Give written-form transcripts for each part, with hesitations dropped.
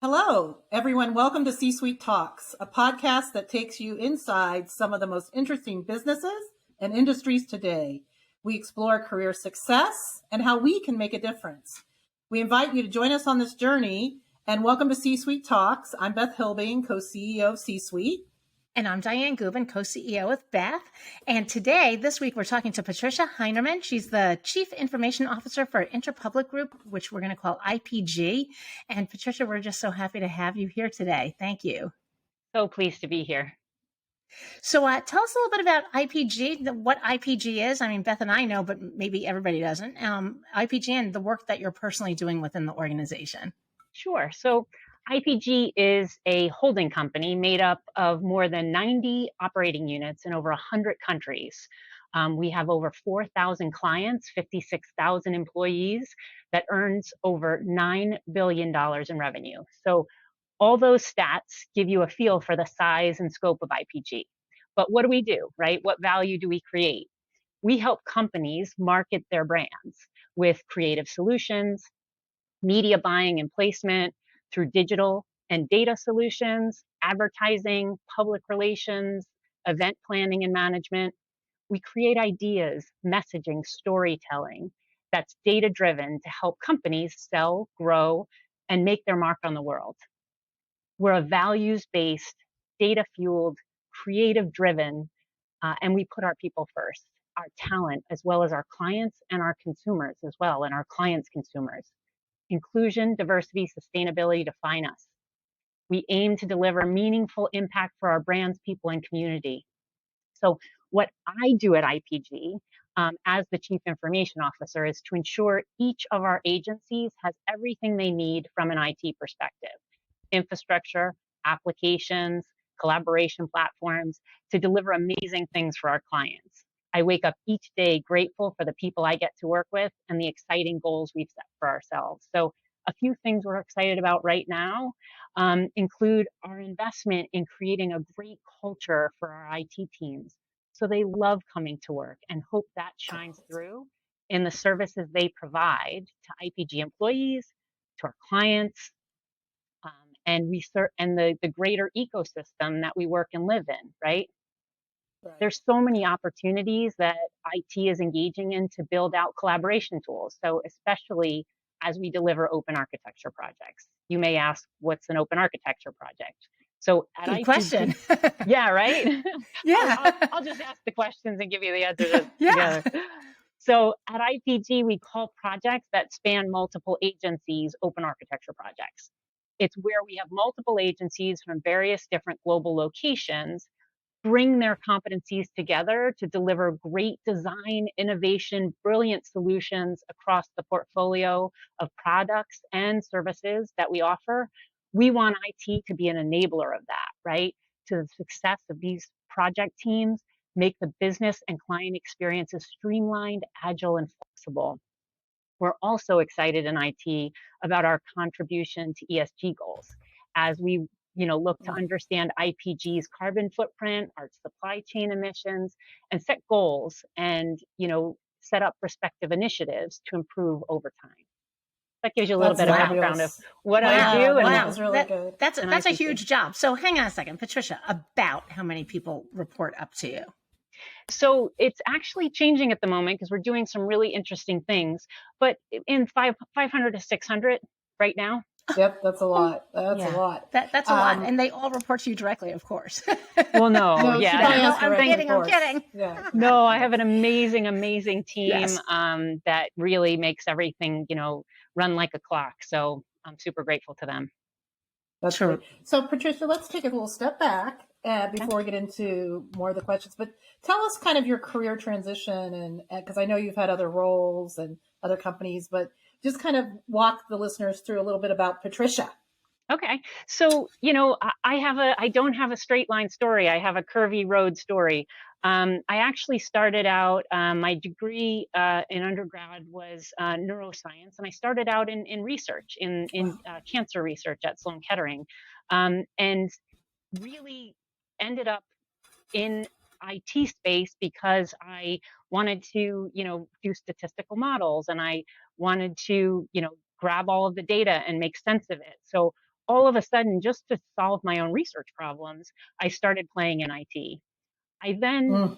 Hello, everyone. Welcome to C-Suite Talks, a podcast that takes you inside some of the most interesting businesses and industries today. We explore career success and how we can make a difference. We invite you to join us on this journey, and welcome to C-Suite Talks. I'm Beth Hilbing, co-CEO of C-Suite. And I'm Diane Gubin, co-CEO with Beth. And today, this week, we're talking to Patricia Hinerman. She's the Chief Information Officer for Interpublic Group, which we're going to call IPG. And Patricia, we're just so happy to have you here today. Thank you. So pleased to be here. So tell us a little bit about IPG, what IPG is. I mean, Beth and I know, but maybe everybody doesn't. IPG and the work that you're personally doing within the organization. Sure. So IPG is a holding company made up of more than 90 operating units in over 100 countries. We have over 4,000 clients, 56,000 employees that earns over $9 billion in revenue. So all those stats give you a feel for the size and scope of IPG. But what do we do, right? What value do we create? We help companies market their brands with creative solutions, media buying and placement through digital and data solutions, advertising, public relations, event planning and management. We create ideas, messaging, storytelling that's data-driven to help companies sell, grow, and make their mark on the world. We're a values-based, data-fueled, creative-driven, and we put our people first, our talent, as well as our clients and our consumers as well, and our clients' consumers. Inclusion, diversity, sustainability define us. We aim to deliver meaningful impact for our brands, people, and community. So what I do at IPG as the Chief Information Officer is to ensure each of our agencies has everything they need from an IT perspective: infrastructure, applications, collaboration platforms to deliver amazing things for our clients. I wake up each day grateful for the people I get to work with and the exciting goals we've set for ourselves. So a few things we're excited about right now include our investment in creating a great culture for our IT teams. So they love coming to work and hope that shines through in the services they provide to IPG employees, to our clients, and the greater ecosystem that we work and live in, right? There's so many opportunities that IT is engaging in to build out collaboration tools. So especially as we deliver open architecture projects. You may ask, what's an open architecture project? So at Good IPG, question. Yeah, right? Yeah. I'll just ask the questions and give you the answers Yeah. together. So at IPG, we call projects that span multiple agencies open architecture projects. It's where we have multiple agencies from various different global locations bring their competencies together to deliver great design, innovation, brilliant solutions across the portfolio of products and services that we offer. We want IT to be an enabler of that, right? To the success of these project teams, make the business and client experiences streamlined, agile, and flexible. We're also excited in IT about our contribution to ESG goals as we look to understand IPG's carbon footprint, our supply chain emissions, and set goals and set up respective initiatives to improve over time. That gives you a little bit of background of what I do. And that was really good. That's a huge job. So hang on a second, Patricia, about how many people report up to you? So it's actually changing at the moment because we're doing some really interesting things, but in 500 to 600 right now. Yep, that's a lot. That's a lot. That's a lot. And they all report to you directly, of course. Well, no. I'm kidding. Yeah. No, I have an amazing team that really makes everything, run like a clock. So I'm super grateful to them. That's true. So Patricia, let's take a little step back before we get into more of the questions. But tell us kind of your career transition, and because I know you've had other roles and other companies, but just kind of walk the listeners through a little bit about Patricia. Okay. So, I don't have a straight line story. I have a curvy road story. I actually started out, my degree in undergrad was neuroscience, and I started out in research, in cancer research at Sloan Kettering, and really ended up in IT space because I wanted to, do statistical models, and I wanted to, grab all of the data and make sense of it. So all of a sudden, just to solve my own research problems, I started playing in IT. I then Mm.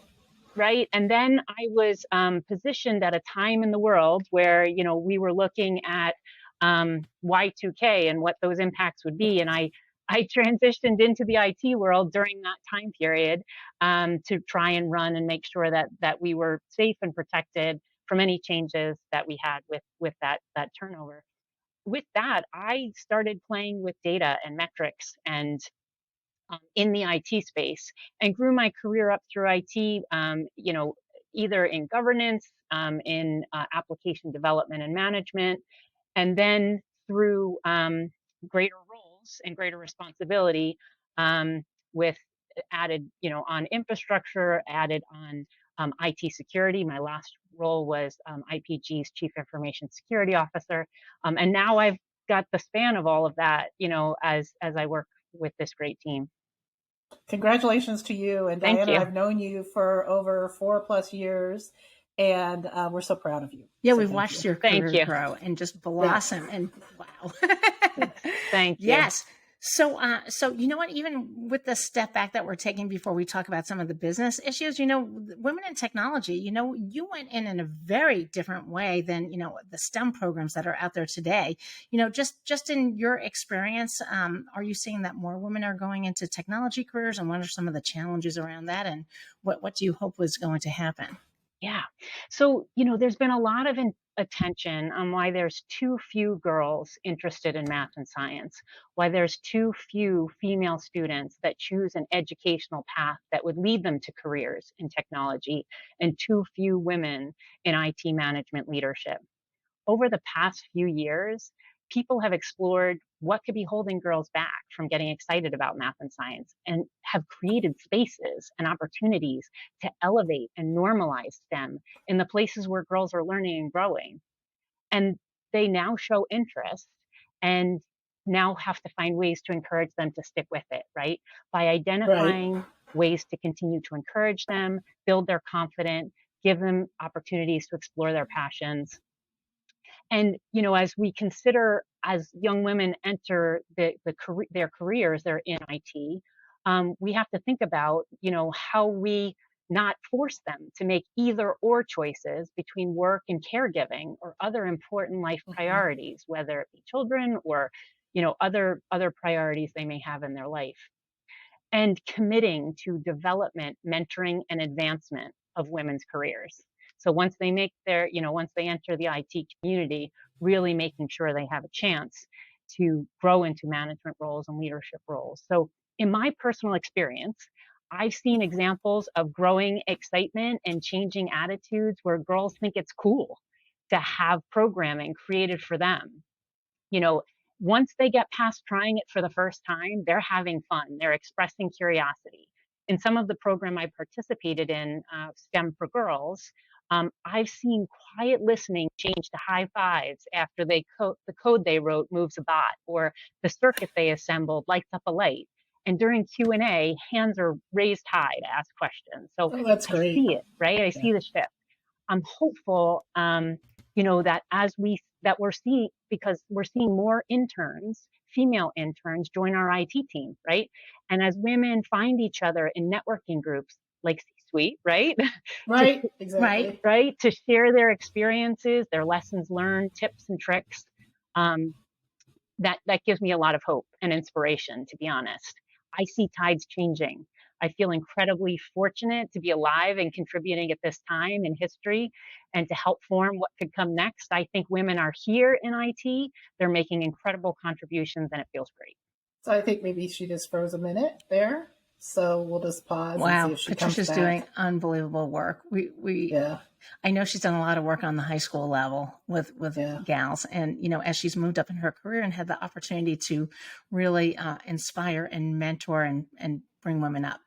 right? And then I was positioned at a time in the world where, we were looking at Y2K and what those impacts would be. And I transitioned into the IT world during that time period to try and run and make sure that we were safe and protected from any changes that we had with that turnover. With that, I started playing with data and metrics and in the IT space and grew my career up through IT, either in governance, in application development and management, and then through greater roles and greater responsibility with added, on infrastructure, added on IT security. My last role was IPG's Chief Information Security Officer. And now I've got the span of all of that, as I work with this great team. Congratulations to you. And Thank Diana, you. I've known you for over 4+ years, and we're so proud of you. Yeah, So we've thank watched you. your Thank career you. grow and just blossom. And wow. Thank you. Yes. So you know what? Even with the step back that we're taking before we talk about some of the business issues, women in technology, you went in a very different way than the STEM programs that are out there today. Just in your experience, are you seeing that more women are going into technology careers, and what are some of the challenges around that, and what do you hope was going to happen? Yeah. So, there's been a lot of attention on why there's too few girls interested in math and science, why there's too few female students that choose an educational path that would lead them to careers in technology, and too few women in IT management leadership. Over the past few years, people have explored what could be holding girls back from getting excited about math and science, and have created spaces and opportunities to elevate and normalize STEM in the places where girls are learning and growing. And they now show interest and now have to find ways to encourage them to stick with it, right? By Right. identifying ways to continue to encourage them, build their confidence, give them opportunities to explore their passions. And, as we consider as young women enter their careers, they're in IT, we have to think about, how we not force them to make either or choices between work and caregiving or other important life Mhm. priorities, whether it be children or, other priorities they may have in their life, and committing to development, mentoring, and advancement of women's careers. So once they enter the IT community, really making sure they have a chance to grow into management roles and leadership roles. So in my personal experience, I've seen examples of growing excitement and changing attitudes where girls think it's cool to have programming created for them. you know, Once they get past trying it for the first time, they're having fun. They're expressing curiosity. In some of the program I participated in, STEM for Girls, I've seen quiet listening change to high fives after the code they wrote moves a bot, or the circuit they assembled lights up a light. And during Q&A, hands are raised high to ask questions. So Oh, that's I great. see it, right? I Yeah. see the shift. I'm hopeful, that we're seeing, because we're seeing more interns, female interns, join our IT team, right? And as women find each other in networking groups like C-suite, right? to Right. Right. Exactly. right to share their experiences, their lessons learned, tips and tricks. Um, that gives me a lot of hope and inspiration, to be honest. I see tides changing. I feel incredibly fortunate to be alive and contributing at this time in history and to help form what could come next. I think women are here in IT. They're making incredible contributions, and it feels great. So I think maybe she just froze a minute there. So we'll just pause and see Wow, if she comes Patricia's doing back. unbelievable work. Yeah. I know she's done a lot of work on the high school level with Yeah. gals, and as she's moved up in her career and had the opportunity to really inspire and mentor and bring women up.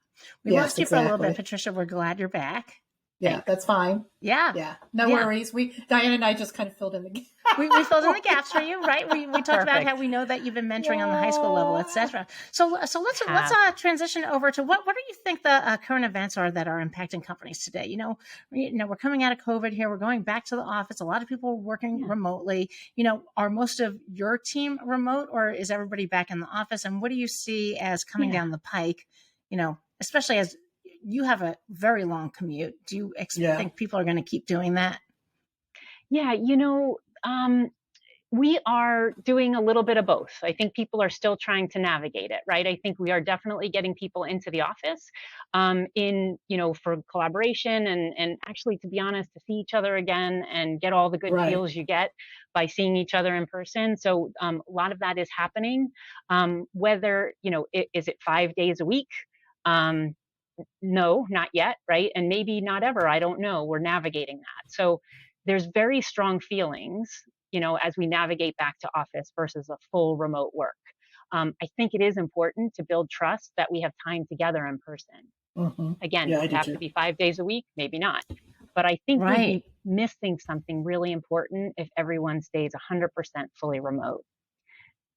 We Yes, lost you for a little bit, exactly. Patricia. We're glad you're back. Yeah, that's fine. Yeah. Yeah, no worries. Diane and I just kind of filled in the gaps. we filled in the gaps for you, right? We talked about how we know that you've been mentoring on the high school level, etc. So let's transition over to what do you think the current events are that are impacting companies today? We're coming out of COVID here. We're going back to the office. A lot of people are working remotely. Are most of your team remote, or is everybody back in the office? And what do you see as coming down the pike? Especially as you have a very long commute. Do you think people are going to keep doing that? Yeah, we are doing a little bit of both. I think people are still trying to navigate it, right? I think we are definitely getting people into the office for collaboration and actually, to be honest, to see each other again and get all the good feels you get by seeing each other in person. So a lot of that is happening. Whether, is it 5 days a week? No, not yet, right? And maybe not ever. I don't know. We're navigating that. So there's very strong feelings, as we navigate back to office versus a full remote work. I think it is important to build trust that we have time together in person. Mm-hmm. Again, does it have to be 5 days a week? Maybe not. But I think we'd be missing something really important if everyone stays 100% fully remote.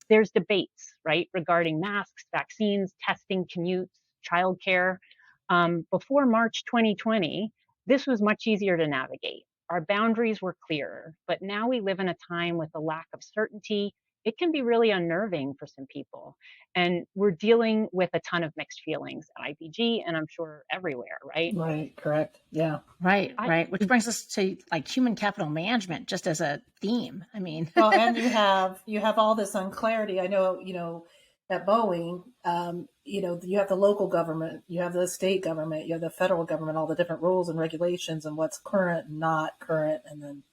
There's debates, right, regarding masks, vaccines, testing, commutes, childcare. Before March 2020, this was much easier to navigate. Our boundaries were clearer, but now we live in a time with a lack of certainty. It can be really unnerving for some people. And we're dealing with a ton of mixed feelings at IPG, and I'm sure everywhere, right? Right, correct. Yeah. Right. Which brings us to human capital management, just as a theme. I mean, well, and you have all this unclarity. I know, at Boeing, you have the local government, you have the state government, you have the federal government, all the different rules and regulations and what's current and not current. And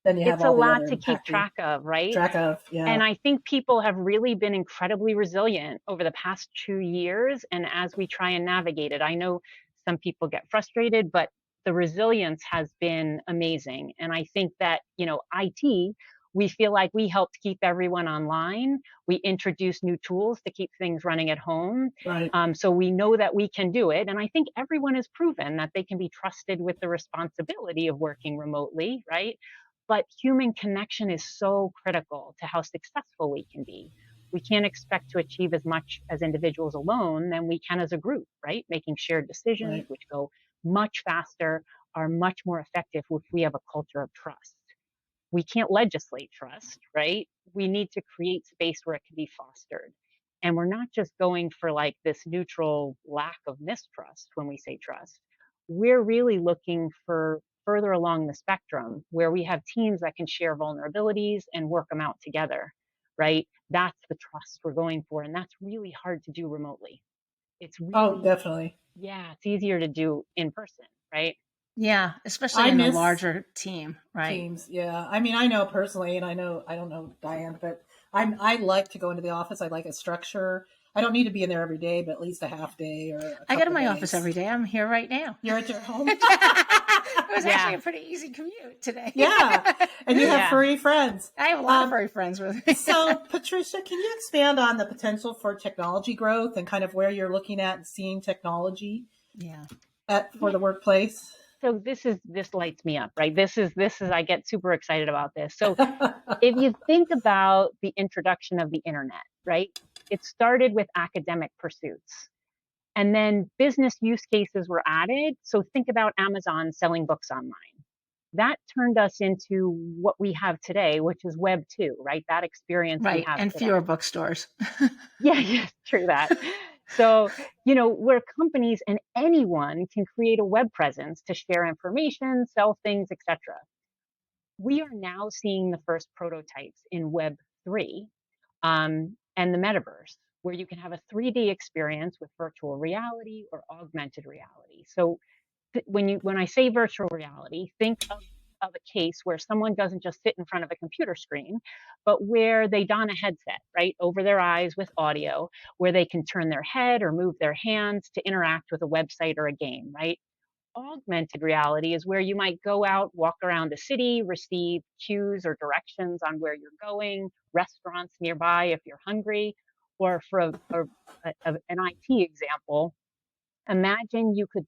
then you have it's a lot to keep track of, right? Yeah. And I think people have really been incredibly resilient over the past 2 years. And as we try and navigate it, I know some people get frustrated, but the resilience has been amazing. And I think that, IT, we feel like we helped keep everyone online. We introduced new tools to keep things running at home. Right. So we know that we can do it. And I think everyone has proven that they can be trusted with the responsibility of working remotely, right? But human connection is so critical to how successful we can be. We can't expect to achieve as much as individuals alone than we can as a group, right? Making shared decisions, which go much faster, are much more effective if we have a culture of trust. We can't legislate trust, right? We need to create space where it can be fostered. And we're not just going for like this neutral lack of mistrust when we say trust. We're really looking for further along the spectrum where we have teams that can share vulnerabilities and work them out together, right? That's the trust we're going for. And that's really hard to do remotely. It's really, definitely. Yeah, it's easier to do in person, right? Yeah, especially in a larger team, right? Teams, yeah. I mean, I know personally, and I don't know Diane, but I like to go into the office. I like a structure. I don't need to be in there every day, but at least a half day or I go to my office every day. I'm here right now. You're at your home. It was actually a pretty easy commute today. Yeah, and you have furry friends. I have a lot of furry friends with me. So, Patricia, can you expand on the potential for technology growth and kind of where you're looking at and seeing technology? For the workplace? So this lights me up, right? This is I get super excited about this. So if you think about the introduction of the internet, right? It started with academic pursuits. And then business use cases were added. So think about Amazon selling books online. That turned us into what we have today, which is Web 2, right? That experience we have and today. fewer bookstores. Yeah, true that. So, where companies and anyone can create a web presence to share information, sell things, etc. We are now seeing the first prototypes in Web 3 and the Metaverse, where you can have a 3D experience with virtual reality or augmented reality. So when I say virtual reality, think of a case where someone doesn't just sit in front of a computer screen, but where they don a headset, right, over their eyes with audio, where they can turn their head or move their hands to interact with a website or a game, right? Augmented reality is where you might go out, walk around a city, receive cues or directions on where you're going, restaurants nearby if you're hungry, or for an IT example, imagine you could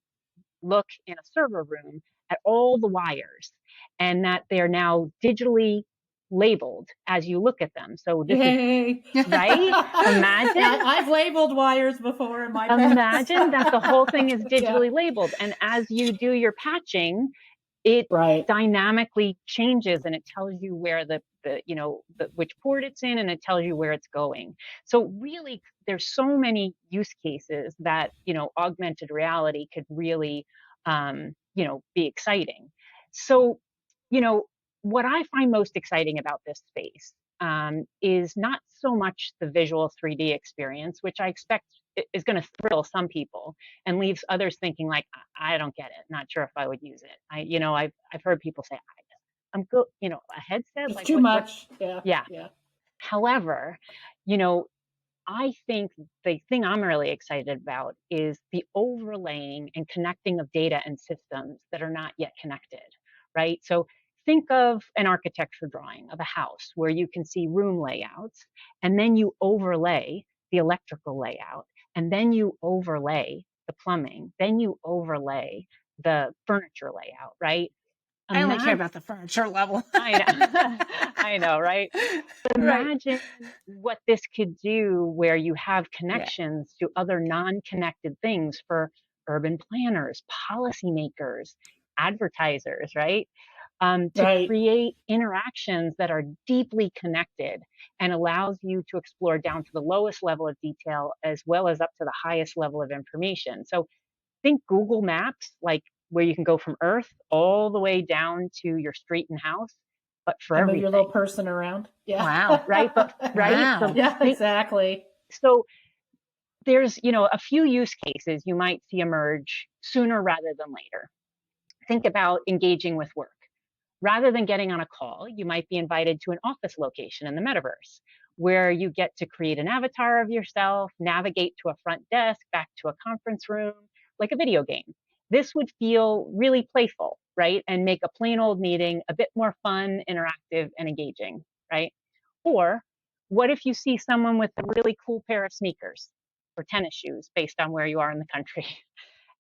look in a server room at all the wires, and that they're now digitally labeled as you look at them. So this Yay. is right. Imagine. I've labeled wires before in my past. Imagine that the whole thing is digitally Yeah. labeled, and as you do your patching, it Right. dynamically changes, and it tells you where which port it's in, and it tells you where it's going. So really, there's so many use cases that augmented reality could really be exciting. So what I find most exciting about this space is not so much the visual 3D experience, which I expect is going to thrill some people and leaves others thinking like, I don't get it, not sure if I would use it. I've heard people say, I'm good, a headset, It's like too what? much. Yeah. Yeah. Yeah. However, I think the thing I'm really excited about is the overlaying and connecting of data and systems that are not yet connected, right? So think of an architecture drawing of a house where you can see room layouts, and then you overlay the electrical layout, and then you overlay the plumbing, then you overlay the furniture layout, right? I only care about the furniture level. I know, I know, right? But Right. imagine what this could do where you have connections to other non-connected things for urban planners, policymakers, advertisers, right? To Right. create interactions that are deeply connected and allows you to explore down to the lowest level of detail as well as up to the highest level of information. So think Google Maps, like where you can go from Earth all the way down to your street and house, but for And move your little everything. person around. Yeah. Wow. Right? But right? Wow. So Yeah, exactly. so there's, a few use cases you might see emerge sooner rather than later. Think about engaging with work. Rather than getting on a call, you might be invited to an office location in the metaverse where you get to create an avatar of yourself, navigate to a front desk, back to a conference room, like a video game. This would feel really playful, right? And make a plain old meeting a bit more fun, interactive, and engaging, right? Or what if you see someone with a really cool pair of sneakers or tennis shoes based on where you are in the country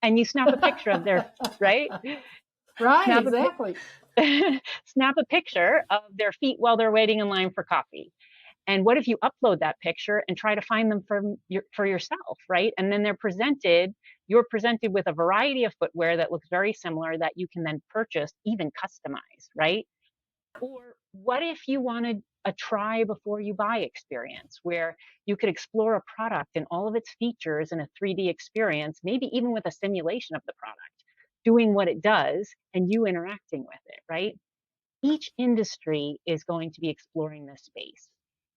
and you snap a picture of their, right? Right, Snap a exactly. snap a picture of their feet while they're waiting in line for coffee. And what if you upload that picture and try to find them for yourself, right? And then you're presented with a variety of footwear that looks very similar that you can then purchase, even customize, right? Or what if you wanted a try before you buy experience where you could explore a product and all of its features in a 3D experience, maybe even with a simulation of the product, doing what it does and you interacting with it, right? Each industry is going to be exploring this space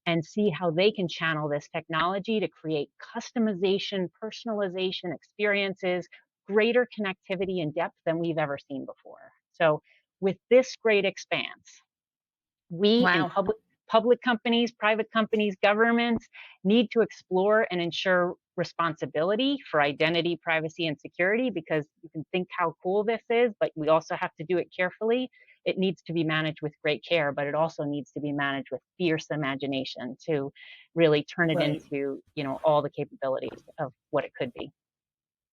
and see how they can channel this technology to create customization, personalization experiences, greater connectivity and depth than we've ever seen before. So with this great expanse, we in Wow. public companies, private companies, governments need to explore and ensure responsibility for identity, privacy, and security, because you can think how cool this is, but we also have to do it carefully. It needs to be managed with great care, but it also needs to be managed with fierce imagination to really turn it Right. into, all the capabilities of what it could be.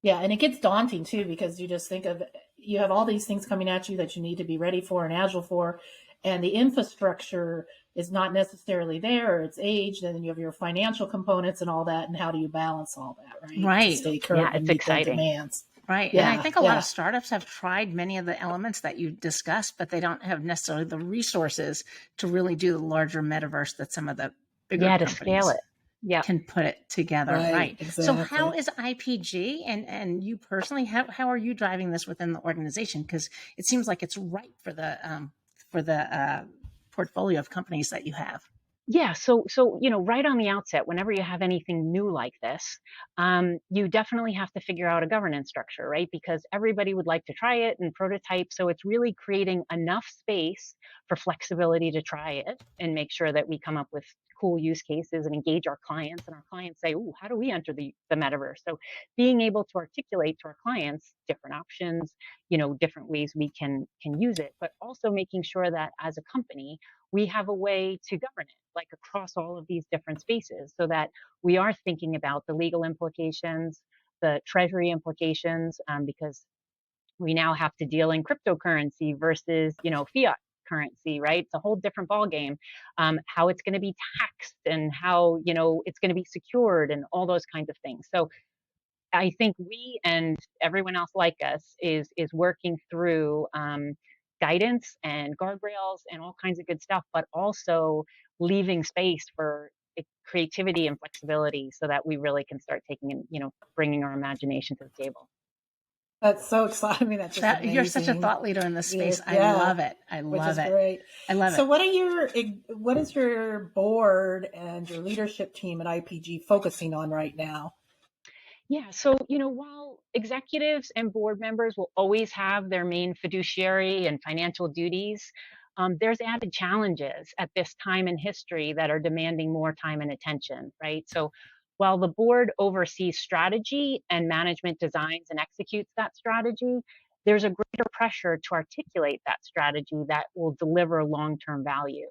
Yeah, and it gets daunting too because you just think of you have all these things coming at you that you need to be ready for and agile for, and the infrastructure is not necessarily there or it's aged, and then you have your financial components and all that, and how do you balance all that, right? Right. To stay current Yeah, and it's meet the exciting. demands. Right. Yeah, And I think a lot yeah. of startups have tried many of the elements that you discussed, but they don't have necessarily the resources to really do the larger metaverse that some of the bigger Yeah, to companies scale it. Yeah. can put it together. Right, Right. So how exactly. is IPG and you personally, how are you driving this within the organization? Because it seems like it's right for the portfolio of companies that you have. Yeah, so right on the outset, whenever you have anything new like this, you definitely have to figure out a governance structure, right? Because everybody would like to try it and prototype. So it's really creating enough space for flexibility to try it and make sure that we come up with cool use cases and engage our clients. And our clients say, "Ooh, how do we enter the metaverse?" So being able to articulate to our clients different options, different ways we can use it, but also making sure that as a company we have a way to govern it, like across all of these different spaces, so that we are thinking about the legal implications, the treasury implications, because We now have to deal in cryptocurrency versus, fiat currency, right? It's a whole different ballgame. How it's going to be taxed and how, it's going to be secured and all those kinds of things. So I think we and everyone else like us is working through guidance and guardrails and all kinds of good stuff, but also leaving space for creativity and flexibility so that we really can start taking and bringing our imagination to the table. That's so exciting. I mean, that's just amazing. You're such a thought leader in this space. Yeah. I love it. I love which is it. Great. I love so it. What is your board and your leadership team at IPG focusing on right now? Yeah, so while executives and board members will always have their main fiduciary and financial duties, there's added challenges at this time in history that are demanding more time and attention, right? So while the board oversees strategy and management designs and executes that strategy, there's a greater pressure to articulate that strategy that will deliver long-term value.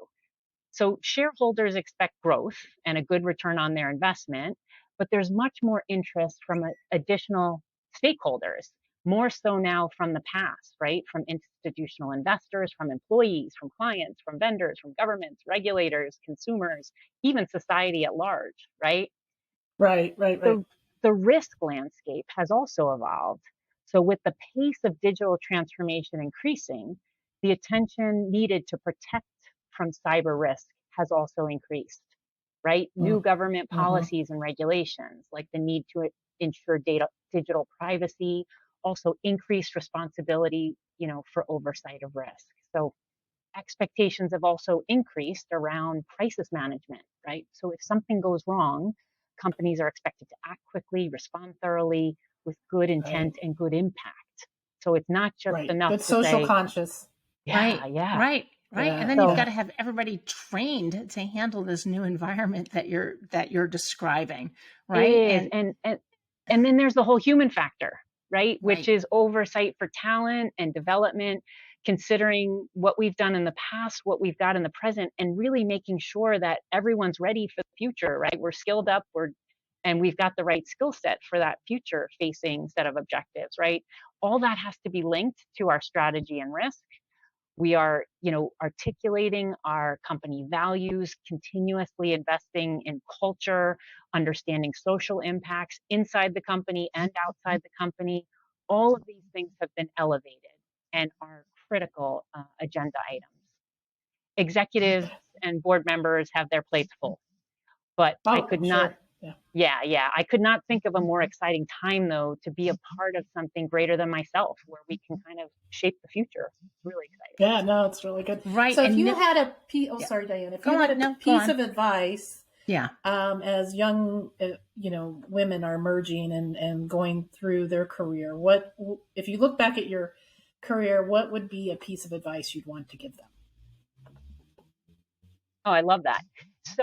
So shareholders expect growth and a good return on their investment, but there's much more interest from additional stakeholders, more so now from the past, right? From institutional investors, from employees, from clients, from vendors, from governments, regulators, consumers, even society at large, right? Right. The risk landscape has also evolved. So with the pace of digital transformation increasing, the attention needed to protect from cyber risk has also increased, right? New government policies and regulations, like the need to ensure digital privacy, also increased responsibility, for oversight of risk. So expectations have also increased around crisis management, right? So if something goes wrong, companies are expected to act quickly, respond thoroughly with good intent and good impact. So it's not just enough good to social say, conscious. Yeah. Right. Yeah. And then you've got to have everybody trained to handle this new environment that you're describing, right? And then there's the whole human factor, right? Which is oversight for talent and development, considering what we've done in the past, what we've got in the present, and really making sure that everyone's ready for the future, right? We're skilled up, and we've got the right skill set for that future facing set of objectives, right? All that has to be linked to our strategy and risk. We are, articulating our company values, continuously investing in culture, understanding social impacts inside the company and outside the company. All of these things have been elevated and are critical agenda items. Executives and board members have their plates full, but I could not. Sure. Yeah. I could not think of a more exciting time, though, to be a part of something greater than myself, where we can kind of shape the future. It's really exciting. Yeah, no, it's really good. Right. So if you had a piece, sorry, Diane, if you had a piece of advice, as young, women are emerging and going through their career, what, if you look back at your career, what would be a piece of advice you'd want to give them? Oh, I love that. So,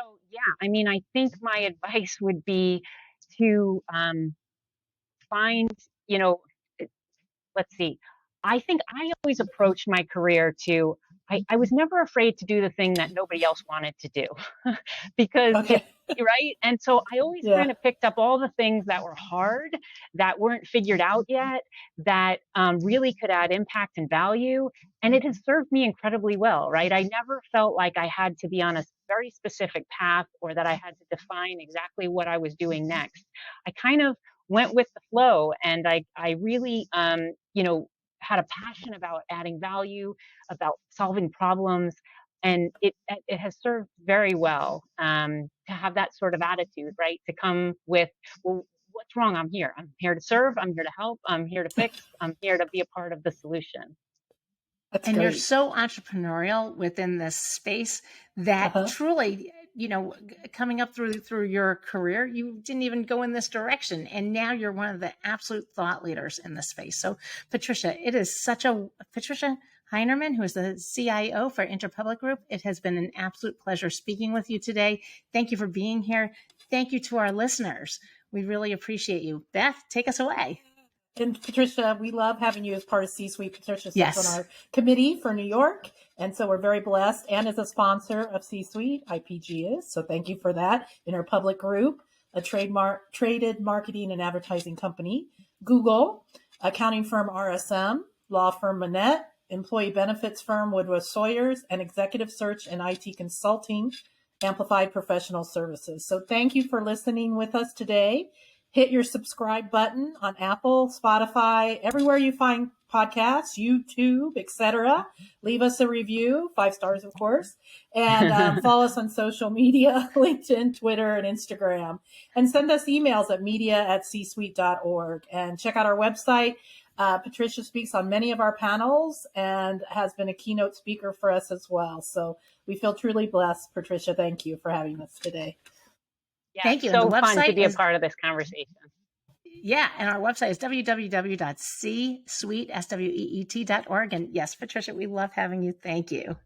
I think my advice would be to find, let's see. I think I always approached my career I was never afraid to do the thing that nobody else wanted to do because right. And so I always kind of picked up all the things that were hard, that weren't figured out yet, that really could add impact and value. And it has served me incredibly well, right? I never felt like I had to be on a very specific path or that I had to define exactly what I was doing next. I kind of went with the flow, and I really, had a passion about adding value, about solving problems. And it has served very well to have that sort of attitude, right? To come with, well, what's wrong? I'm here. I'm here to serve. I'm here to help. I'm here to fix. I'm here to be a part of the solution. That's and great. You're so entrepreneurial within this space that truly, coming up through your career, you didn't even go in this direction. And now you're one of the absolute thought leaders in this space. So Patricia, it is Patricia Hinerman, who is the CIO for Interpublic Group. It has been an absolute pleasure speaking with you today. Thank you for being here. Thank you to our listeners. We really appreciate you. Beth, take us away. And Patricia, we love having you as part of C-Suite. Patricia sits on our committee for New York. And so we're very blessed, and as a sponsor of C-Suite, IPG is. So thank you for that. Interpublic Group, a traded marketing and advertising company. Google, accounting firm RSM, law firm Manette, employee benefits firm Woodruff Sawyers, and executive search and IT consulting, Amplified Professional Services. So thank you for listening with us today. Hit your subscribe button on Apple, Spotify, everywhere you find podcasts, YouTube, etc. Leave us a review, 5 stars, of course, and follow us on social media, LinkedIn, Twitter, and Instagram, and send us emails at media@csuite.org, and check out our website. Patricia speaks on many of our panels and has been a keynote speaker for us as well. So we feel truly blessed. Patricia, thank you for having us today. Yeah, Thank you. So And the fun to website be a is, part of this conversation. yeah, and our website is www.csuite.org. And yes, Patricia, we love having you. Thank you.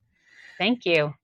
Thank you.